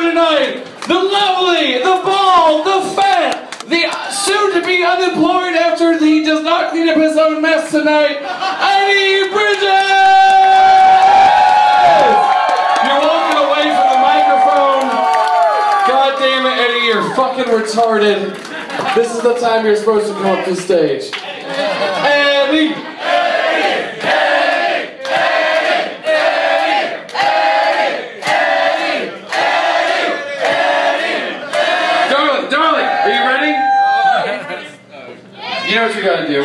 tonight, the lovely, the bald, the fat, the soon-to-be unemployed after he does not clean up his own mess tonight, Eddie Bridges! You're walking away from the microphone. God damn it, Eddie, you're fucking retarded. This is the time you're supposed to come up to stage. Eddie! Darling, are you ready? You know what you gotta do.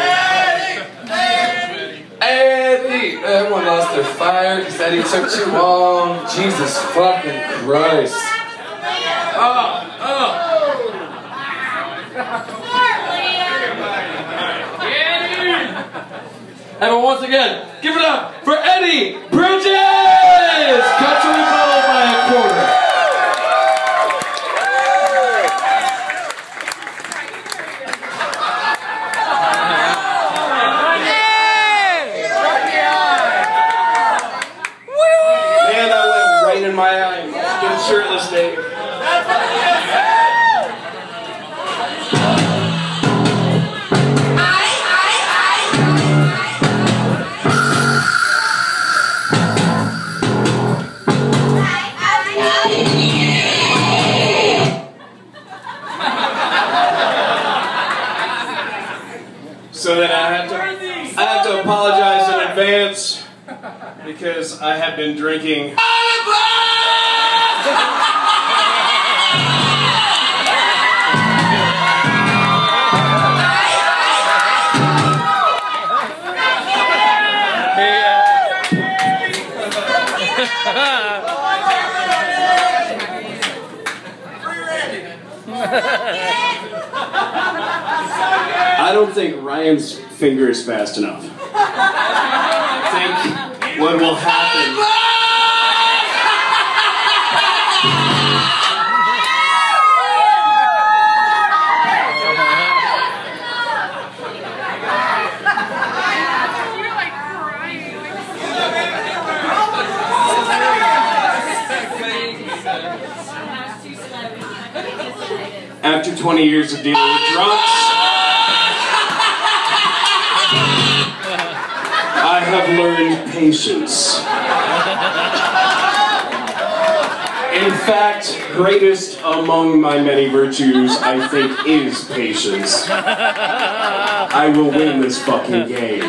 Eddie! Everyone lost their fire because Eddie took too long. Jesus fucking Christ. Everyone, once again, give it up for Eddie Bridges! Country Bowl by a quarter. Man, that went right in my eye. Good shirtless Dave. So then I have to apologize in advance because I have been drinking. I don't think Ryan's finger is fast enough. I think what will happen... After 20 years of dealing with drunks, I have learned patience. In fact, greatest among my many virtues, I think, is patience. I will win this fucking game.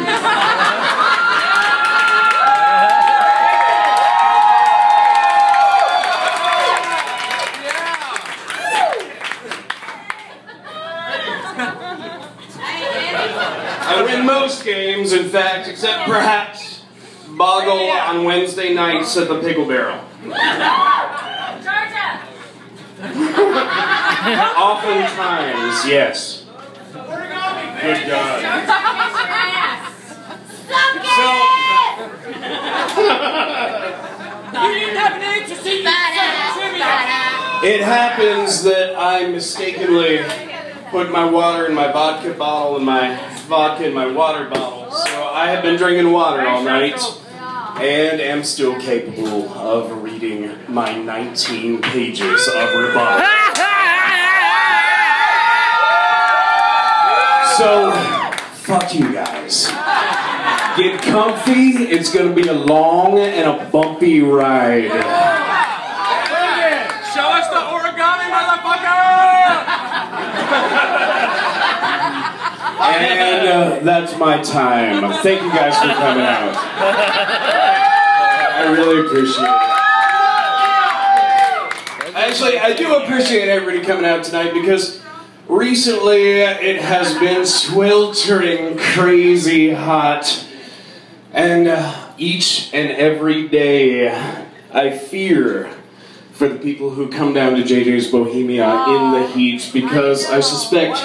I win most games, in fact, except perhaps Boggle on Wednesday nights at the Pickle Barrel. Oftentimes, yes. Good God. It happens that I mistakenly put my water in my vodka bottle and my vodka in my water bottle. So I have been drinking water all night and am still capable of reading my 19 pages of rebuttal. So, fuck you guys. Get comfy, it's gonna be a long and a bumpy ride. Show us the origami, motherfucker! And that's my time. Thank you guys for coming out. I really appreciate it. Actually, I do appreciate everybody coming out tonight because recently it has been sweltering crazy hot. And each and every day I fear for the people who come down to JJ's Bohemia in the heat because I suspect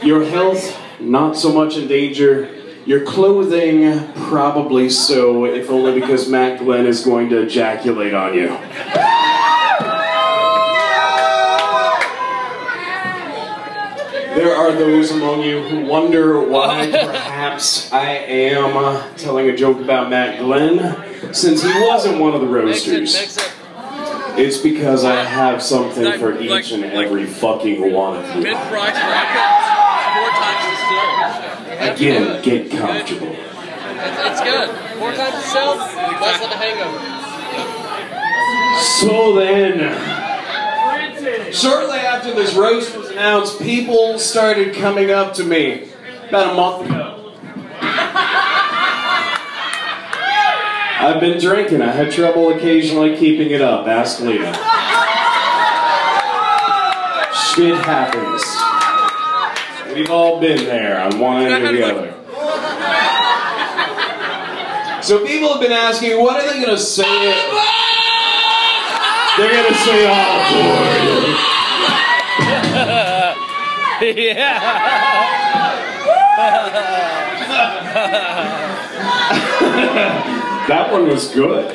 your health not so much in danger, your clothing probably so, if only because Matt Glenn is going to ejaculate on you. There are those among you who wonder why perhaps I am telling a joke about Matt Glenn, since he wasn't one of the roasters. It's because I have something for each and every fucking one of you. Mid-price bracket, 4 times the still. Again, get comfortable. It's good. 4 times the still, less than a hangover. So then, shortly after this roast was announced, people started coming up to me about a month ago. I've been drinking. I had trouble occasionally keeping it up. Ask Leah. Shit happens. We've all been there on one end or the other. So people have been asking, what are they going to say? They're going to say, oh, boy. Yeah. That one was good.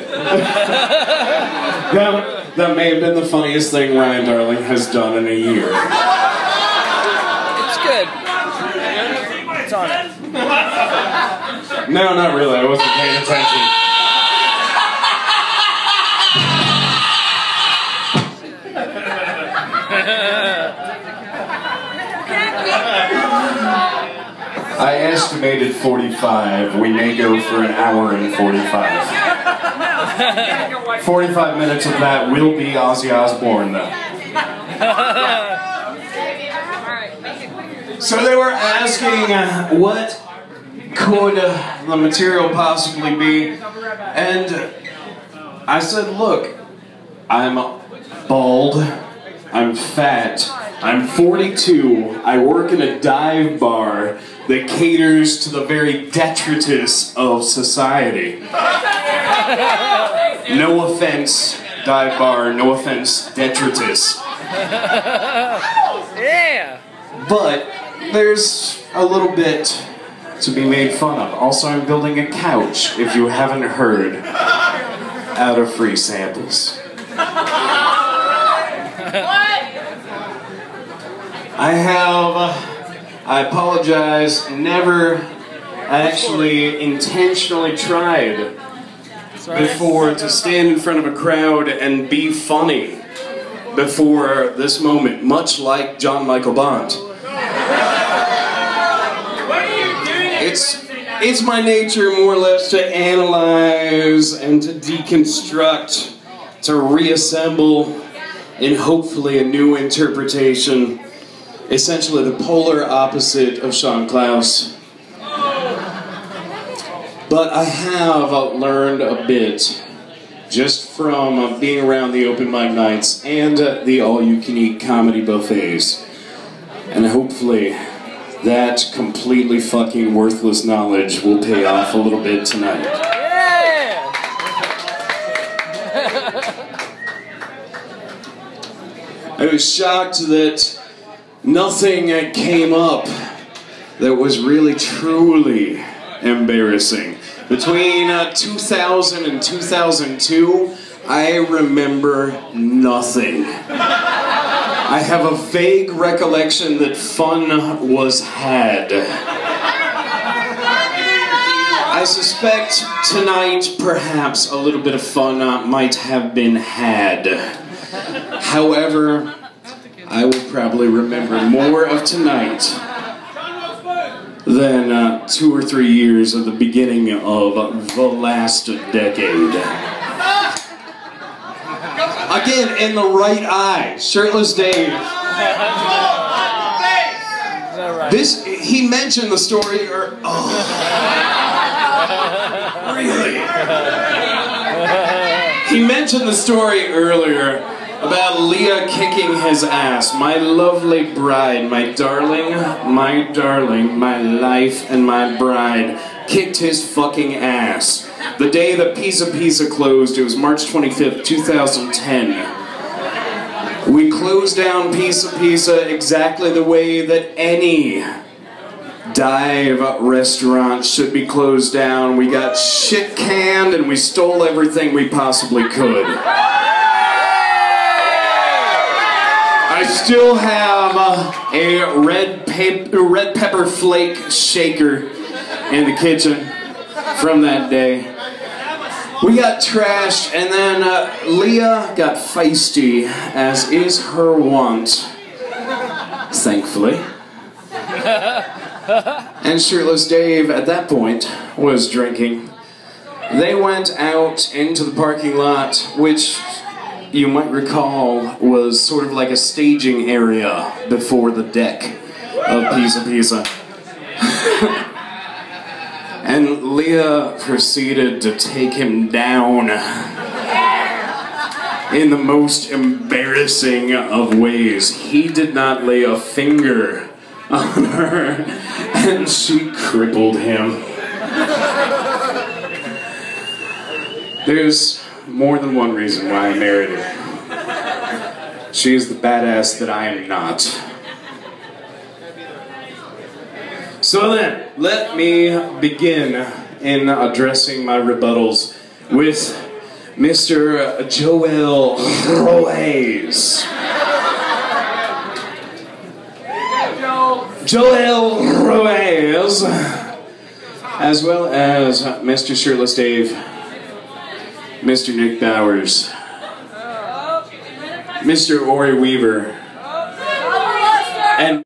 that may have been the funniest thing Ryan Darling has done in a year. It's good. It's on it. No, not really. I wasn't paying attention. I estimated 45. We may go for an hour and 45. 45 minutes of that will be Ozzy Osbourne, though. So they were asking what could the material possibly be, and I said, look, I'm bald, I'm fat, I'm 42, I work in a dive bar that caters to the very detritus of society. No offense, dive bar, no offense, detritus. Yeah. But there's a little bit to be made fun of. Also, I'm building a couch, if you haven't heard, out of free samples. I apologize, never actually intentionally tried before to stand in front of a crowd and be funny before this moment, much like John Michael Bond. It's my nature more or less to analyze and to deconstruct, to reassemble in hopefully a new interpretation. Essentially the polar opposite of Sean Klaus. But I have learned a bit just from being around the open mic nights and the all-you-can-eat comedy buffets. And hopefully that completely fucking worthless knowledge will pay off a little bit tonight. Yeah. I was shocked that nothing came up that was really truly embarrassing. Between 2000 and 2002, I remember nothing. I have a vague recollection that fun was had. I suspect tonight, perhaps, a little bit of fun might have been had. However, I will probably remember more of tonight than 2 or 3 years of the beginning of the last decade. Again, in the right eye, shirtless Dave. This, he mentioned the story, or, oh, really? He mentioned the story earlier about Leah kicking his ass. My lovely bride, my darling, my life and my bride, kicked his fucking ass. The day that Pizza closed, it was March 25th, 2010. We closed down Pizza exactly the way that any dive restaurant should be closed down. We got shit canned and we stole everything we possibly could. I still have a red pepper flake shaker in the kitchen from that day. We got trashed, and then Leah got feisty, as is her wont, thankfully. And shirtless Dave, at that point, was drinking. They went out into the parking lot, which you might recall was sort of like a staging area before the deck of Pizza Pizza. And Leah proceeded to take him down in the most embarrassing of ways. He did not lay a finger on her, and she crippled him. There's more than one reason why I married her. She is the badass that I am not. So then, let me begin in addressing my rebuttals with Mr. Joel Ruiz. Joel Ruiz, as well as Mr. Shirtless Dave, Mr. Nick Bowers, Mr. Ori Weaver, and